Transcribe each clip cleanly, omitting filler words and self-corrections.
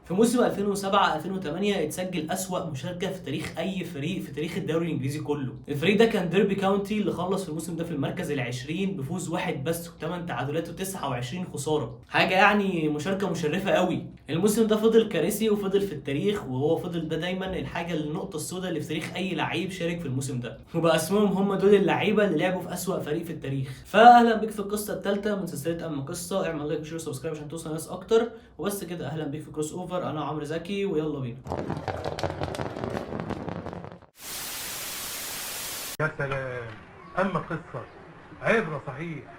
في موسم 2007 2008 اتسجل أسوأ مشاركة في تاريخ أي فريق في تاريخ الدوري الإنجليزي كله. الفريق ده كان ديربي كاونتي اللي خلص في الموسم ده في المركز ال20 بفوز واحد بس و8 تعادلات و29 خسارة. حاجة يعني مشاركة مشرفة قوي. الموسم ده فضل كارثي وفضل في التاريخ، وهو فضل ده دايما الحاجة النقطة السوداء اللي في تاريخ أي لعيب شارك في الموسم ده، وبقى اسمهم هم دول اللعيبة اللي لعبوا في أسوأ فريق في التاريخ. فأهلا بيك في القصة الثالثة من سلسلة أما قصة. اعمل لايك وشير وسبسكرايب عشان توصل ناس أكتر. وبس كده، اهلا بيك في كروس اوفر. انا عمرو زكي ويلا بينا. يا سلام، أما قصة عبرة صحيح.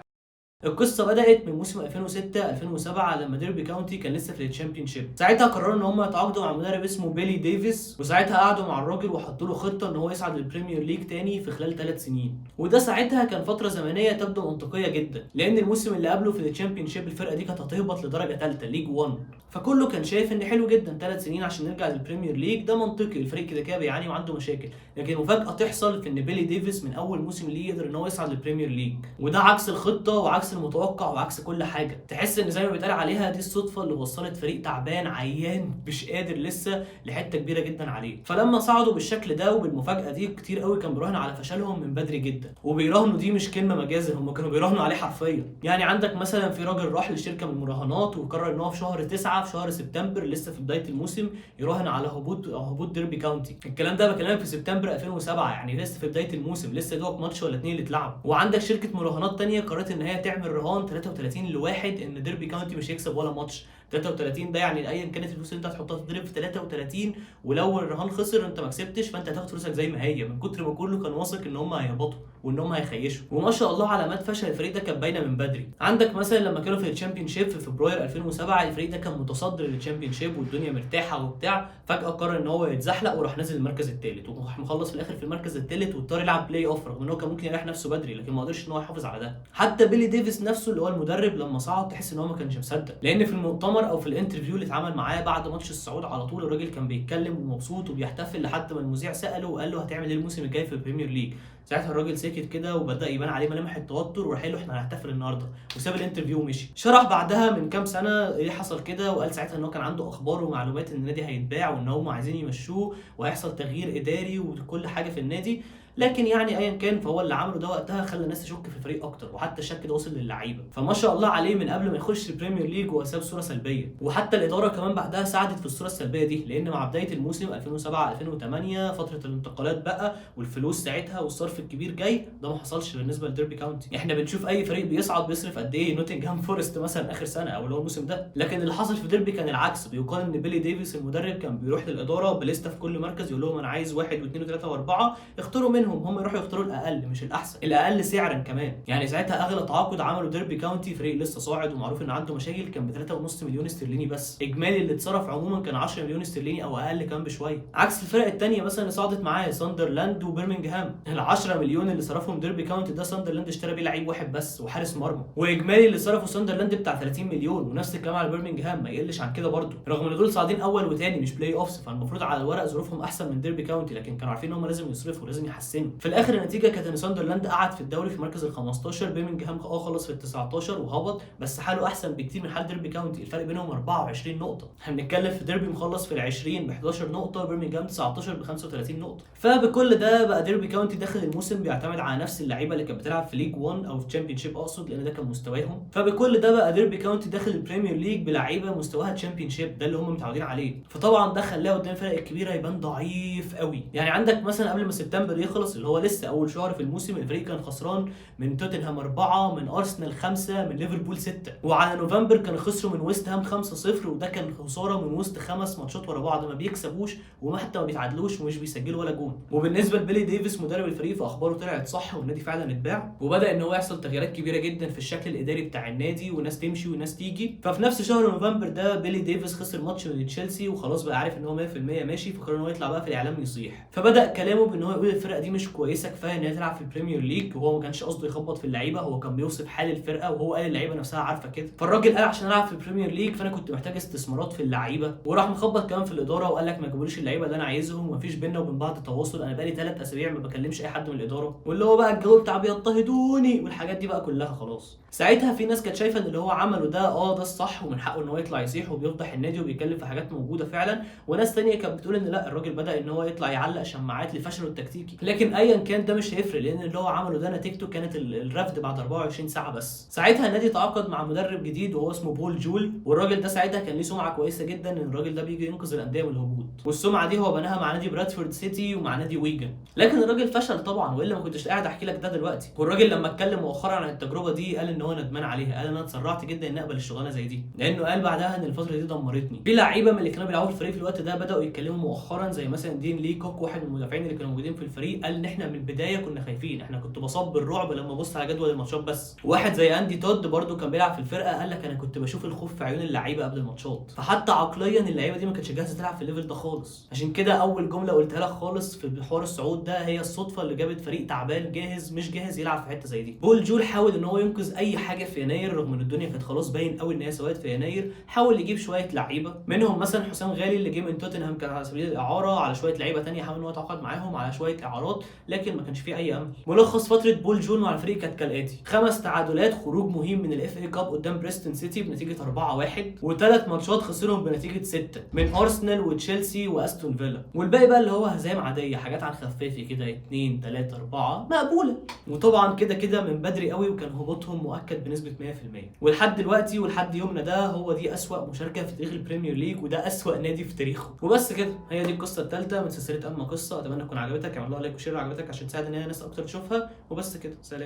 القصه بدات من موسم 2006 2007 لما ديربي كاونتي كان لسه في الشامبيونشيب. ساعتها قرروا ان هم يتعاقدوا مع مدرب اسمه بيلي ديفيس، وساعتها قعدوا مع الراجل وحطوا له خطه ان هو يصعد للبريمير ليج تاني في خلال 3 سنين. وده ساعتها كان فتره زمنيه تبدو منطقيه جدا، لان الموسم اللي قبله في الشامبيونشيب الفرقه دي كانت هتهبط لدرجه ثالثه ليج 1. فكله كان شايف ان حلو جدا 3 سنين عشان نرجع للبريمير ليج، ده منطقي، الفريق كده كده بيعاني وعنده مشاكل. لكن مفاجاه تحصل في ان بيلي ديفيس من اول موسم ليه يقدر ان هو يصعد للبريمير ليج، وده عكس الخطه وعكس المتوقع وعكس كل حاجه. تحس ان زي ما بيتقال عليها دي الصدفه اللي وصلت فريق تعبان عيان مش قادر لسه لحته كبيره جدا عليه. فلما صعدوا بالشكل ده وبالمفاجاه دي، كتير قوي كان بيراهن على فشلهم من بدري جدا. وبيراهنوا دي مش كلمه مجازا، هم كانوا بيراهنوا عليه حرفيا. يعني عندك مثلا في راجل راح لشركه من المراهنات وقرر ان هو في شهر 9 في شهر سبتمبر لسه في بدايه الموسم يراهن على هبوط ديربي كاونتي. الكلام ده بكلمك في سبتمبر 2007، يعني لسه في بدايه الموسم، لسه دوك ماتش ولا اتنين اللي اتلعبوا. وعندك شركه مراهنات تانية قررت ان هي تعمل رهان 33 لواحد ان ديربي كاونتي مش هيكسب ولا ماتش. 33 ده يعني ايا كانت الفلوس اللي انت هتحطها تضرب في 33، ولو الرهان خسر انت ما كسبتش فانت هتاخد فلوسك زي ما هي، من كتر ما كله كان واثق ان هم هيهبطوا وان هم هيخيشوا. وما شاء الله علامات فشل الفريق ده كانت باينه من بدري. عندك مثلا لما كانوا في الشامبيونشيب في فبراير 2007 الفريق ده كان متصدر للشامبيونشيب والدنيا مرتاحه وبتاع، فجاه قرر ان هو يتزحلق وراح نازل المركز الثالث، وراح مخلص في الاخر في المركز الثالث واضطر يلعب بلاي اوف، رغم ان هو كان ممكن يريح نفسه بدري لكن ما قدرش ان هو يحافظ على ده. حتى بيلي ديفيس نفسه اللي هو المدرب لما صعد تحس ان هو ما كانش مصدق، لان في المؤتمر او في الانترفيو اللي اتعمل معاه بعد ماتش الصعود على طول الراجل كان بيتكلم ومبسوط وبيحتفل، لحد ما المذيع ساله وقال له هتعمل ايه الموسم الجاي في البريمير ليج. ساعتها الراجل سكت كده وبدا يبان عليه ملامح التوتر وراح قال له احنا هنحتفل النهارده، وساب الانترفيو ومشي. شرح بعدها من كام سنه ايه حصل كده، وقال ساعتها ان هو كان عنده اخبار ومعلومات ان النادي هيتباع وان هم عايزين يمشوه وهيحصل تغيير اداري وكل حاجه في النادي. لكن يعني ايا كان، فهو اللي عمله ده وقتها خلى الناس تشك في الفريق اكتر، وحتى الشك ده وصل للعيبه. فما شاء الله عليه من قبل ما يخش البريمير ليج هو ساب صوره سلبيه، وحتى الاداره كمان بعدها ساعدت في الصوره السلبيه دي، لان مع بدايه الموسم 2007 2008 فتره الانتقالات بقى والفلوس ساعتها والصرف الكبير جاي، ده ما حصلش بالنسبه لديربي كاونتي. احنا بنشوف اي فريق بيصعد بيصرف قد ايه، نوتنجهام فورست مثلا اخر سنه او اللي هو الموسم ده، لكن اللي حصل في ديربي كان العكس. بيقال ان بيلي ديفيس المدرب كان بيروح للاداره بليسته في كل مركز يقول لهم انا عايز واحد واثنين وثلاثه واربعه، اختاروا منهم، هم يروحوا يختاروا الاقل مش الاحسن، الاقل سعرا كمان. يعني ساعتها اغلى تعاقد عمله ديربي كاونتي، فريق لسه صاعد ومعروف ان عنده مشاكل، كان ب 3.5 مليون استرليني بس. اجمالي اللي اتصرف عموما كان 10 مليون استرليني او اقل كمان بشويه، عكس الفرق الثانيه مثلا اللي صعدت معاه ساندرلاند وبرمنجهام. ال 10 مليون اللي صرفهم ديربي كاونتي ده ساندرلاند اشترى بيه لعيب واحد بس وحارس مرمى، واجمالي اللي صرفه ساندرلاند بتاع 30 مليون، ونفس الكلام على برمنجهام ما يقلش عن كده برده، رغم ان دول صاعدين اول وثاني مش بلاي اوفس، فالمفروض على الورق ظروفهم احسن من ديربي كاونتي، لكن كانوا عارفين ان هم لازم يصرفوا لازم يحسنوا. في الاخر النتيجه كانت ان ساندرلاند قعد في الدوري في مركز ال 15، برمنجهام خلص في ال 19 وهبط، بس حاله احسن بكتير من حال ديربي كاونتي، الفرق بينهم 24 نقطه. احنا بنتكلم في ديربي مخلص في ال 20 ب 11 نقطه، برمنجهام 19 ب 35 نقطه. فبكل ده بقى ديربي كاونتي داخل الموسم بيعتمد على نفس اللعيبه اللي كانت بتلعب في ليج 1 او في تشامبيونشيب اقصد، لان ده كان مستواهم. فبكل ده بقى ديربي كاونتي داخل البريمير ليج بلعيبه مستواها تشامبيونشيب، ده اللي هم متعودين عليه. فطبعا ده خلاه قدام الفرق الكبيره يبان ضعيف قوي. يعني عندك مثلا قبل ما سبتمبر يخلص اللي هو لسه اول شهر في الموسم، الفريق كان خسران من توتنهام 4، من ارسنال 5، من ليفربول 6، وعلى نوفمبر كانوا خسروا من ويست هام 5-0، وده كان خساره من وسط 5 ماتشات ورا بعض، ما بيكسبوش وحتى ما بيتعادلوش ومش بيسجلوا ولا جون. وبالنسبه لبيلي ديفيس مدرب الفريق فاخباره طلعت صح، والنادي فعلا اتباع، وبدا ان هو يحصل تغييرات كبيره جدا في الشكل الاداري بتاع النادي، وناس تمشي وناس تيجي. ففي نفس شهر نوفمبر ده بيلي ديفيس خسر ماتش من تشيلسي، وخلاص بقى عارف ان هو 100% ماشي، فقرر ان هو يطلع بقى في الاعلام يصيح. فبدا كلامه بان هو يقول الفرقه دي مش كويسه كفايه ان هي تلعب في البريمير ليج، وهو ما كانش قصده يخبط في اللعيبه، هو كان بيوصف حال الفرقه وهو قال اللعيبه نفسها عارفه كده. فالراجل قال عشان العب في البريمير ليج فانا كنت محتاج استثمارات في اللعيبه، وراح مخبط كمان في الاداره وقال لك ما جابوليش اللعيبه اللي انا عايزهم ومفيش بيننا وبين بعض تواصل، انا بقالي 3 اسابيع ما بكلمش اي حد من الاداره، واللي هو بقى الجو بتاع بيضطهدوني والحاجات دي بقى كلها خلاص. ساعتها في ناس كانت شايفه ان اللي هو عمله ده ده الصح ومن حقه ان هو يطلع يصيح وبيفضح النادي وبيتكلم في حاجات موجوده فعلا، وناس ثانيه كانت بتقول ان لا الراجل بدا ان هو يطلع يعلق شماعات لفشله التكتيكي. لكن ايا كان ده مش هيفرق، لان اللي هو عمله ده نتيجته كانت الرفض بعد 24 ساعه بس. ساعتها النادي تعاقد مع مدرب جديد وهو اسمه بول جول، والراجل ده ساعتها كان ليه سمعه كويسه جدا ان الراجل ده بيجي ينقذ الانديه من الهبوط، والسمعه دي هو بناها مع نادي برادفورد سيتي ومع نادي ويجن. لكن الراجل فشل طبعا، والا ما كنتش قاعد احكي لك ده دلوقتي. والراجل لما اتكلم مؤخرا عن التجربه دي قال ان هو ندمان عليها، قال انا اتسرعت جدا ان اقبل الشغلانه زي دي، لانه قال بعدها ان الفتره دي دمرتني. في لعيبه من اللي كانوا بيلعبوا في الفريق في الوقت ده بداوا يتكلموا مؤخرا، زي مثلا دين لي كوك واحد من المدافعين اللي كانوا موجودين في الفريق، قال ان احنا من البدايه كنا خايفين، احنا كنت بصاب بالرعب لما بص على جدول الماتشات بس. واحد زي اندي تود برده كان بيلعب في الفرقه قال لك انا كنت بشوف الخوف في عيون اللعيبه قبل الماتشات، فحتى عقليا اللعيبه دي ما كانتش جاهزه تلعب في الليفل ده خالص. عشان كده اول جمله قلتها لك خالص في حوار الصعود ده هي الصدفه اللي جابت فريق تعبان جاهز مش جاهز يلعب في حته زي دي. بول جول حاول ان هو ينقذ اي حاجه في يناير رغم ان الدنيا كانت خلاص باين قوي ان هي سواد في يناير. حاول يجيب شويه لعيبه منهم مثلا حسام غالي اللي جه من توتنهام كان على سبيل الاعاره، على شويه لعيبه ثانيه حاول ان هو يتعاقد معاهم على شويه اعارات، لكن ما كانش فيه اي امل. ملخص فتره بول جول مع الفريق كانت كالاتي: 5 تعادلات، خروج مهم من الاف اي كاب قدام بريستون سيتي بنتيجه 4-1، و3 ماتشات خسرهم بنتيجه 6 من ارسنال وتشيلسي واستون فيلا، والباقي بقى اللي هو هزايم عاديه، حاجات على الخفافي كده 2 3 4 مقبوله. وطبعا كده من بدري قوي وكان هبوطهم مؤكد بنسبه 100%. ولحد دلوقتي ولحد يومنا ده هو دي اسوأ مشاركه في تاريخ البريمير ليج، وده اسوأ نادي في تاريخه. وبس كده، هي دي القصه الثالثه من سلسله اما قصه. اتمنى تكون عجبتك، اعمل لايك وشير لو عجبتك عشان تساعد ان ناس اكتر تشوفها. وبس كده، سلام.